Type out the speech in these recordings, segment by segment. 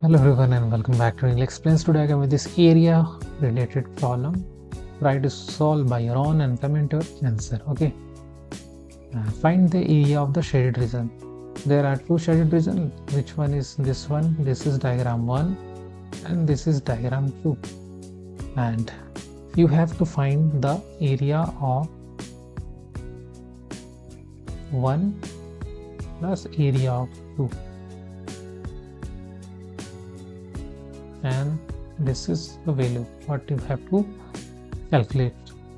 Hello everyone and welcome back to English Explains. Today again with this area related problem. Try to solve by your own and comment your answer. Okay. Find the area of the shaded region. There are two shaded regions. Which one is this one? This is diagram 1 and this is diagram 2. And you have to find the area of 1 plus area of 2. And this is the value what you have to calculate.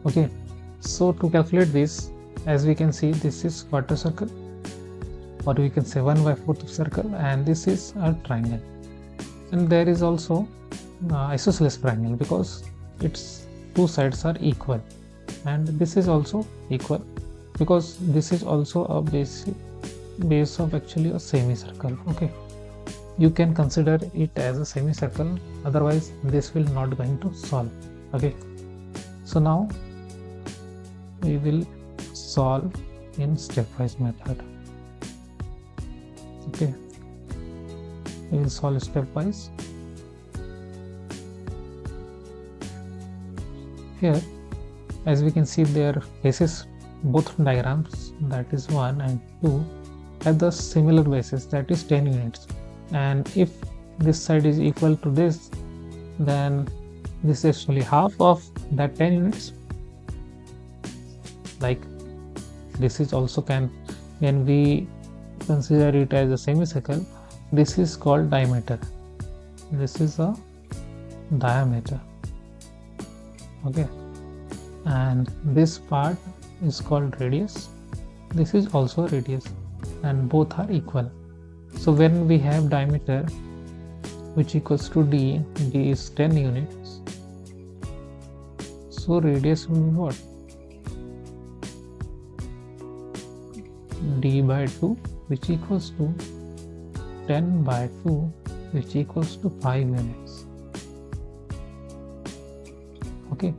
Okay, so to calculate this, as we can see, this is quarter circle, or we can say 1/4 circle, and this is a triangle, and there is also isosceles triangle because its two sides are equal, and this is also equal because this is also a base of actually a semicircle. Okay, you can consider it as a semicircle, otherwise this will not going to solve. Okay, so now we will solve in stepwise method. Okay, we will solve stepwise. Here, as we can see, their bases, both diagrams, that is 1 and 2, have the similar basis, that is 10 units. And if this side is equal to this, then this is actually half of that 10 units. Like this is also can, when we consider it as a semicircle, this is called diameter. This is a diameter. Okay, and this part is called radius. This is also radius, and both are equal. So when we have diameter which equals to d is 10 units, so radius will be what? D by 2, which equals to 10 by 2, which equals to 5 units. Okay,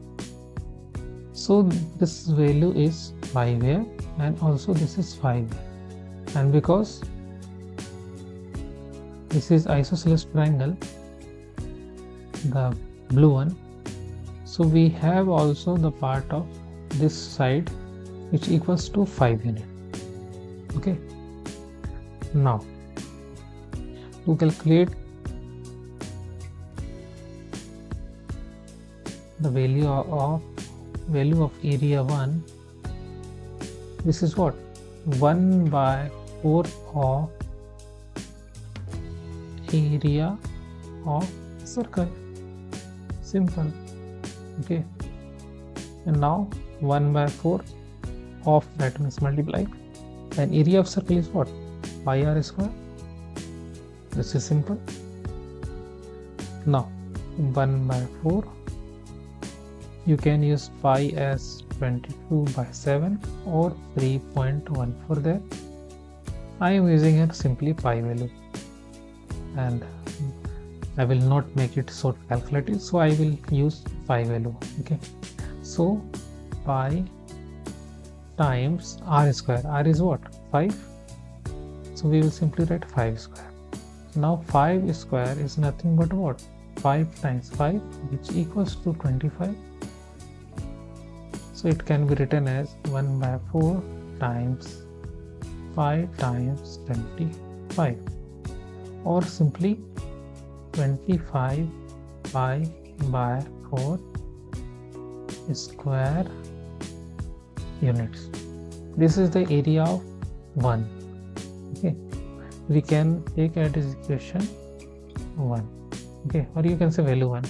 so this value is 5 here, and also this is 5 here. And because this is isosceles triangle, the blue one, so we have also the part of this side which equals to 5 units. Okay, now to calculate the value of area 1, this is what? 1/4 of area of circle. Simple. Okay, and now 1/4 of that means multiply, and area of circle is what? Pi r square. This is simple. Now 1/4, you can use pi as 22/7 or 3.14 there. I am using here simply pi value, and I will not make it so calculative, so I will use pi value. Okay, so pi times r square. R is what? 5. So we will simply write 5 square. Now 5 square is nothing but what? 5 times 5, which equals to 25. So it can be written as 1/4 times 5 times 25, or simply 25 pi by 4 square units. This is the area of 1. Okay, we can take it as equation 1. Okay, or you can say value 1.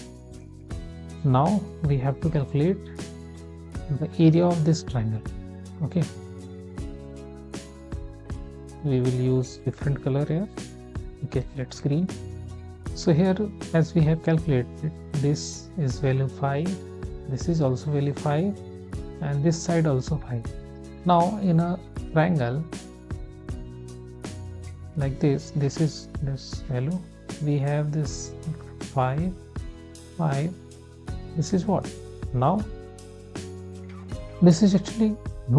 Now we have to calculate the area of this triangle. Okay, we will use different color here. Okay, let's green. So here, as we have calculated, this is value 5, this is also value 5, and this side also 5. Now in a triangle like this is this value, we have this 5, 5, this is what? Now this is actually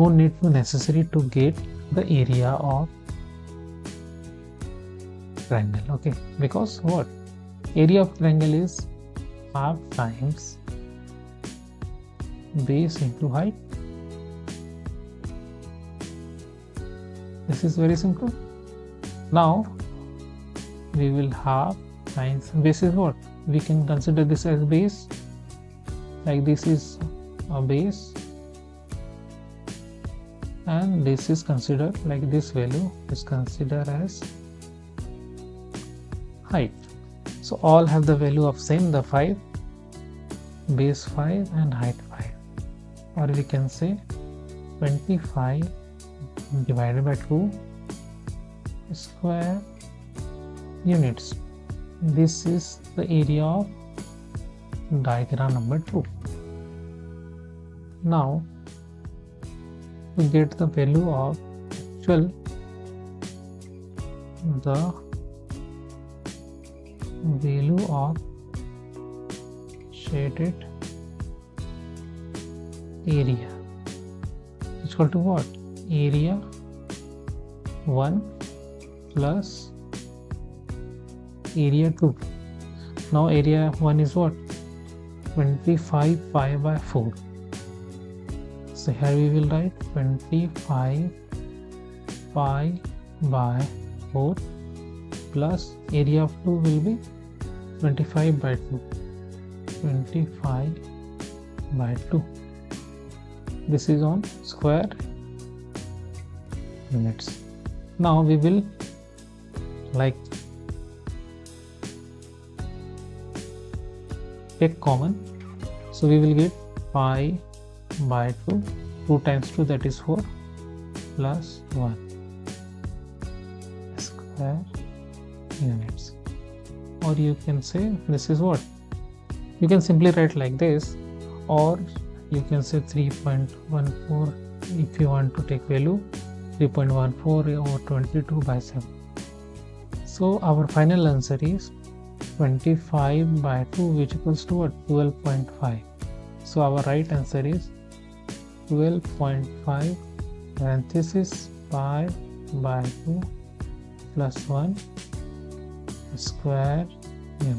no need to necessary to get the area of triangle. Okay, because what? area of triangle is half times base into height. This is very simple. Now we will have times base is what? We can consider this as base, like this is a base, and this is considered like this value is considered as height. So all have the value of same, the 5, base 5 and height 5, or we can say 25 divided by 2 square units. This is the area of diagram number 2. Now to get the value of actual value of shaded area is equal to what? Area 1 plus area 2. Now area 1 is what? 25 pi by 4. So here we will write 25 pi by 4 plus area of 2 will be 25 by 2. 25 by 2. This is on square units. Now we will like take common. So we will get pi by 2. 2 times 2, that is 4, plus 1 square units. Or you can say this is what? You can simply write like this, or you can say 3.14 if you want to take value 3.14 or 22 by 7. So our final answer is 25 by 2, which equals to what? 12.5. So our right answer is 12.5 parenthesis pi by 2 plus 1 square unit.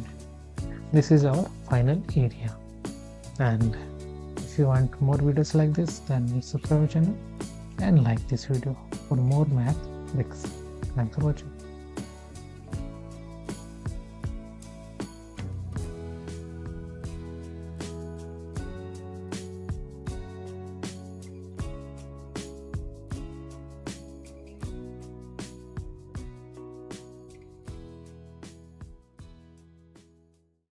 This is our final area. And if you want more videos like this, then subscribe our channel and like this video for more math tricks. Thanks for watching.